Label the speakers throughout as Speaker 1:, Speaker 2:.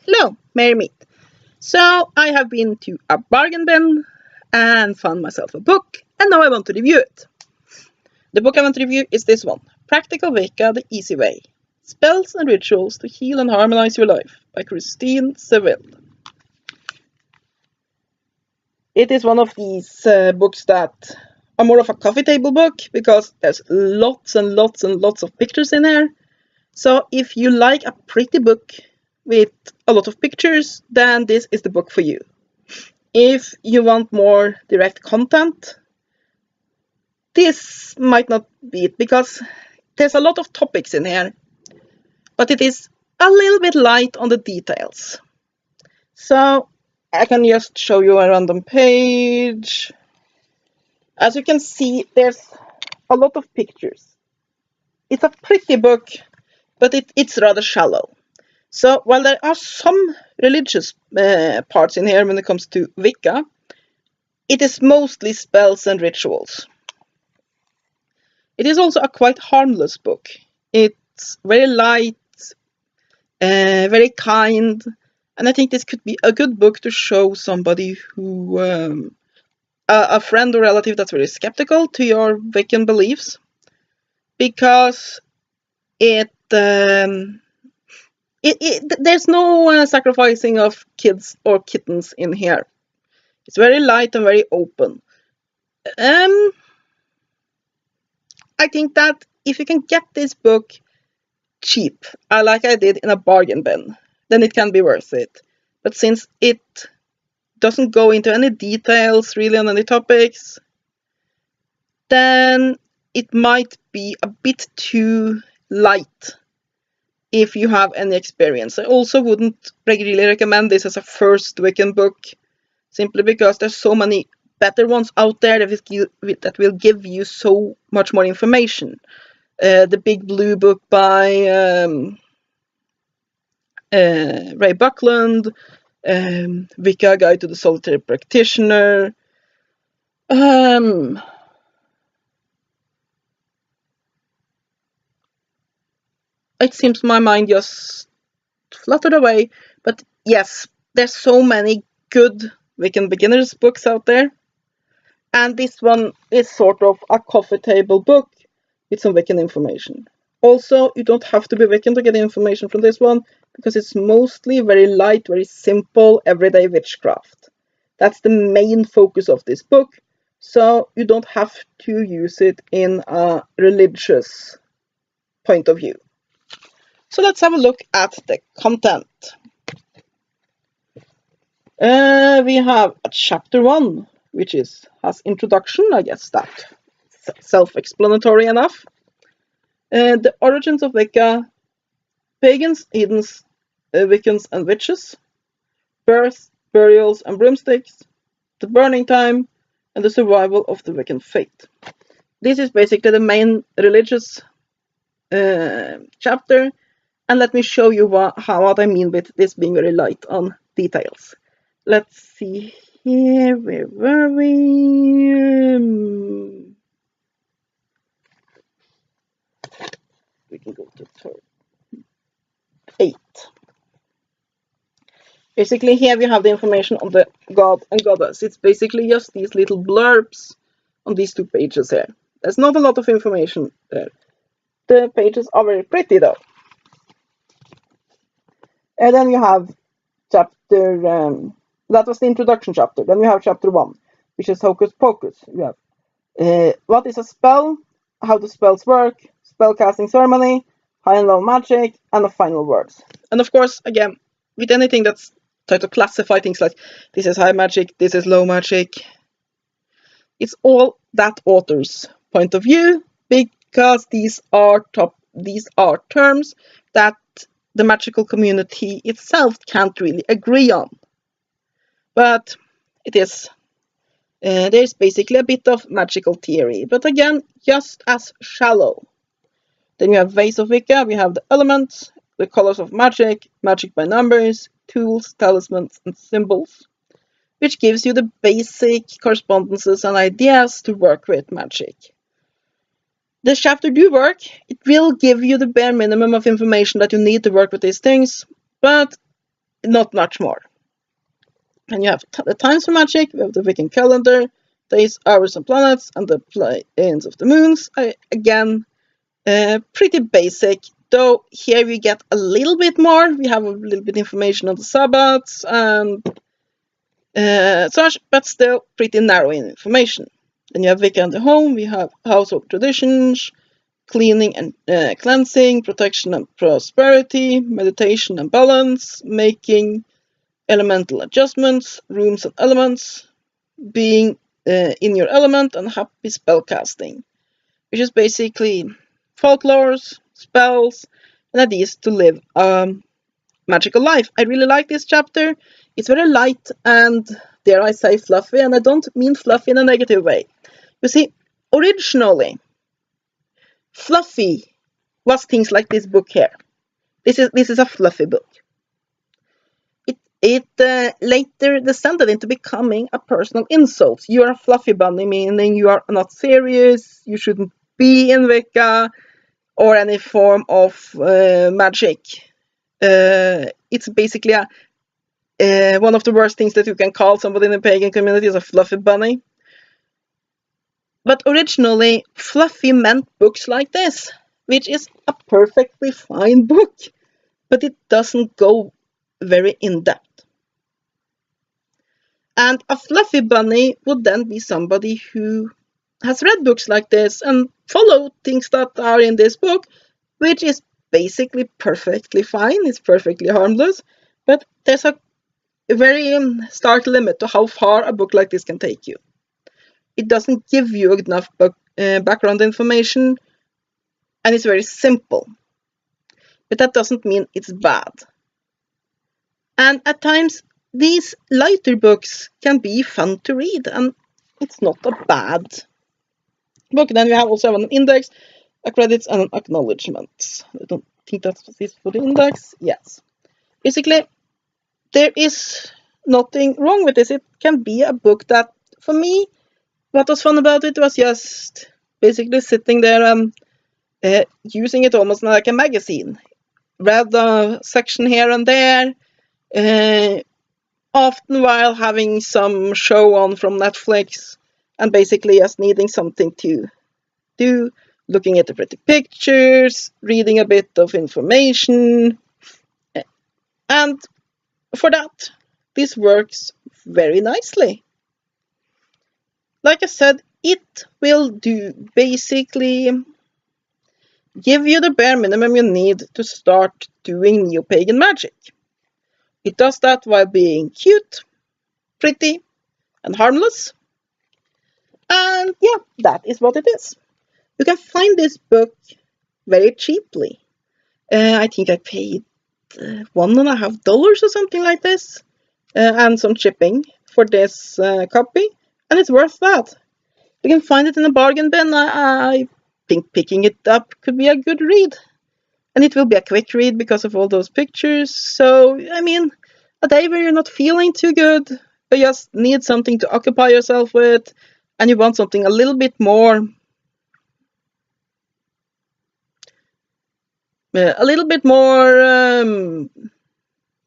Speaker 1: Hello, Merry Meet. So I have been to a bargain bin and found myself a book, and now I want to review it. The book I want to review is this one, Practical Wicca the Easy Way. Spells and Rituals to Heal and Harmonize Your Life by Christine Seville. It is one of these books that are more of a coffee table book because there's lots and lots and lots of pictures in here. So if you like a pretty book with a lot of pictures, then this is the book for you. If you want more direct content, this might not be it because there's a lot of topics in here, but it is a little bit light on the details. So I can just show you a random page. As you can see, there's a lot of pictures. It's a pretty book, but it's rather shallow. So while there are some religious parts in here when it comes to Wicca, it is mostly spells and rituals. It is also a quite harmless book. It's very light, very kind, and I think this could be a good book to show somebody who, a friend or relative that's very skeptical to your Wiccan beliefs, because there's no sacrificing of kids or kittens in here. It's very light and very open. I think that if you can get this book cheap, like I did in a bargain bin, then it can be worth it. But since it doesn't go into any details really on any topics, then it might be a bit too light if you have any experience. I also wouldn't really recommend this as a first Wiccan book, simply because there's so many better ones out there that will give you so much more information. The Big Blue Book by Ray Buckland, Wicca Guide to the Solitary Practitioner. It seems my mind just fluttered away, but yes, there's so many good Wiccan beginners books out there, and this one is sort of a coffee table book with some Wiccan information. Also, you don't have to be Wiccan to get information from this one, because it's mostly very light, very simple, everyday witchcraft. That's the main focus of this book, so you don't have to use it in a religious point of view. So let's have a look at the content. We have a chapter 1, which has introduction. I guess that's self-explanatory enough. The origins of Wicca, pagans, heathens, Wiccans and witches, births, burials and broomsticks, the burning time, and the survival of the Wiccan faith. This is basically the main religious chapter, and let me show you what I mean with this being very light on details. Let's see here, where were we? We can go to 8. Basically, here we have the information on the god and goddess. It's basically just these little blurbs on these 2 pages here. There's not a lot of information there. The pages are very pretty though. And then you have chapter, that was the introduction chapter. Then you have chapter 1, which is Hocus Pocus. You have what is a spell, how do spells work, spellcasting ceremony, high and low magic, and the final words. And of course, again, with anything that's tried to classify things like this is high magic, this is low magic, it's all that author's point of view, because these are terms that the magical community itself can't really agree on. But it is. There's basically a bit of magical theory, but again, just as shallow. Then you have ways of Wicca, we have the elements, the colors of magic, magic by numbers, tools, talismans, and symbols, which gives you the basic correspondences and ideas to work with magic. This chapter do work. It will give you the bare minimum of information that you need to work with these things, but not much more. And you have the times for Magick, we have the Wiccan calendar, days, hours, and planets, and the planes of the moons. Again, pretty basic, though here we get a little bit more. We have a little bit information on the Sabbats and such, but still pretty narrow in information. Then you have Wicca and the home, we have household traditions, cleaning and cleansing, protection and prosperity, meditation and balance, making elemental adjustments, runes and elements, being in your element, and happy spellcasting, which is basically folklores, spells, and ideas to live a magical life. I really like this chapter. It's very light and, dare I say, fluffy, and I don't mean fluffy in a negative way. You see, originally, fluffy was things like this book here. This is a fluffy book. It later descended into becoming a personal insult. You are a fluffy bunny, meaning you are not serious, you shouldn't be in Wicca or any form of Magick. It's basically one of the worst things that you can call somebody in the pagan community is a fluffy bunny. But originally, fluffy meant books like this, which is a perfectly fine book, but it doesn't go very in-depth. And a fluffy bunny would then be somebody who has read books like this and followed things that are in this book, which is basically perfectly fine, it's perfectly harmless, but there's a very stark limit to how far a book like this can take you. It doesn't give you enough background information, and it's very simple. But that doesn't mean it's bad. And at times, these lighter books can be fun to read, and it's not a bad book. Then we have also an index, a credits, and an acknowledgement. I don't think that's this for the index. Yes. Basically, there is nothing wrong with this. It can be a book that, for me, what was fun about it was just basically sitting there and using it almost like a magazine. Read a section here and there, often while having some show on from Netflix, and basically just needing something to do, looking at the pretty pictures, reading a bit of information, and for that, this works very nicely. Like I said, it will do basically give you the bare minimum you need to start doing Neo Pagan magic. It does that while being cute, pretty, and harmless. And yeah, that is what it is. You can find this book very cheaply. I think I paid $1.50 or something like this, and some shipping for this copy, and it's worth that. You can find it in a bargain bin. I think picking it up could be a good read, and it will be a quick read because of all those pictures. So, I mean, a day where you're not feeling too good, but just need something to occupy yourself with, and you want something a little bit more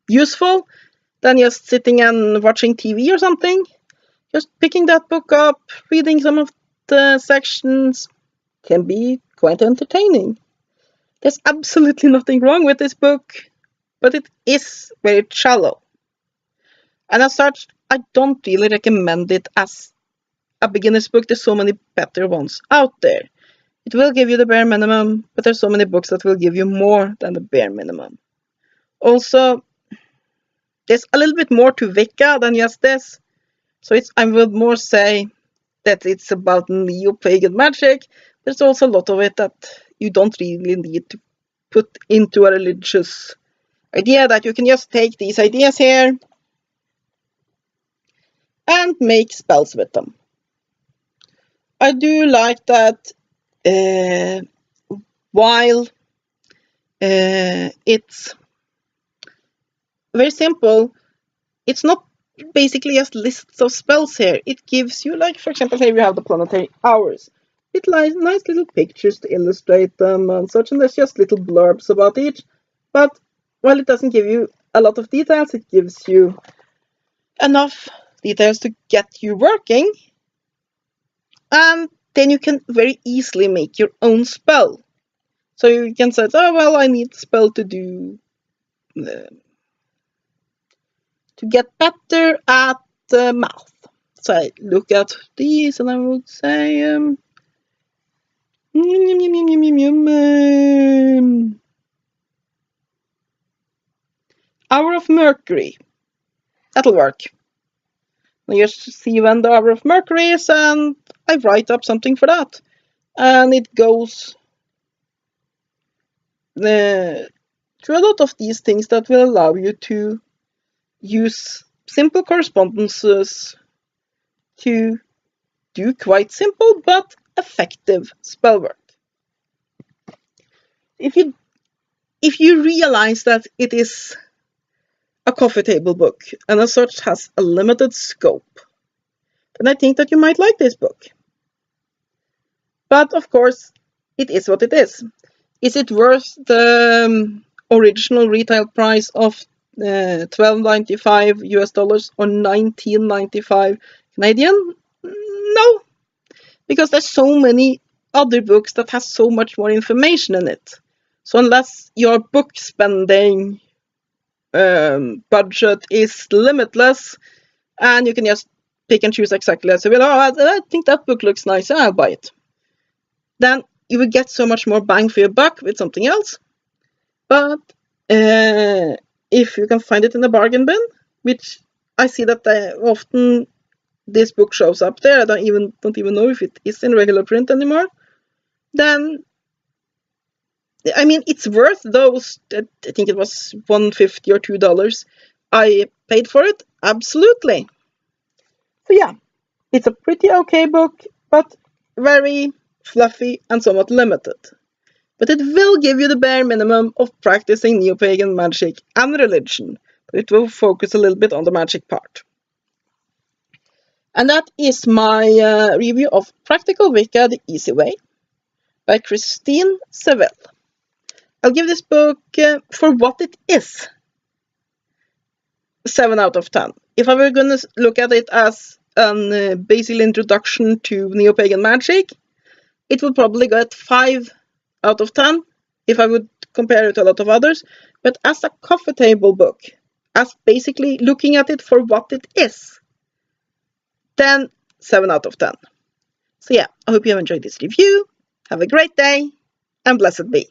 Speaker 1: useful than just sitting and watching TV or something. Just picking that book up, reading some of the sections can be quite entertaining. There's absolutely nothing wrong with this book, but it is very shallow. And as such, I don't really recommend it as a beginner's book. There's so many better ones out there. It will give you the bare minimum, but there's so many books that will give you more than the bare minimum. Also, there's a little bit more to Wicca than just this. So I would more say that it's about Neo Pagan magic. There's also a lot of it that you don't really need to put into a religious idea, that you can just take these ideas here and make spells with them. I do like that while it's very simple, it's not basically just lists of spells here. It gives you, like, for example, here we have the planetary hours. It lies nice little pictures to illustrate them and such, and there's just little blurbs about each. But while it doesn't give you a lot of details. It gives you enough details to get you working, and then you can very easily make your own spell. So you can say, oh well, I need a spell to do to get better at math. So I look at these and I would say Hour of Mercury. That'll work. I just see when the Hour of Mercury is and I write up something for that. And it goes through a lot of these things that will allow you to use simple correspondences to do quite simple but effective spell work. If you realize that it is a coffee table book and as such has a limited scope, then I think that you might like this book. But of course, it is what it is. Is it worth the original retail price of $12.95 US dollars or $19.95 Canadian? No, because there's so many other books that has so much more information in it. So unless your book spending budget is limitless and you can just pick and choose exactly as you will, I think that book looks nice, I'll buy it. Then you will get so much more bang for your buck with something else. But if you can find it in a bargain bin, which I see that often this book shows up there, I don't even know if it is in regular print anymore, then I mean it's worth those. I think it was $1.50 or $2 I paid for it, absolutely. So yeah, it's a pretty okay book, but very fluffy and somewhat limited. But it will give you the bare minimum of practicing Neo Pagan magic and religion, but it will focus a little bit on the magic part. And that is my review of Practical Wicca the Easy Way by Christine Seville. I'll give this book, for what it is, 7 out of 10. If I were going to look at it as a basic introduction to Neo Pagan magic, it would probably get 5 out of 10 if I would compare it to a lot of others. But as a coffee table book, as basically looking at it for what it is, then 7 out of 10. So yeah, I hope you have enjoyed this review. Have a great day, and blessed be.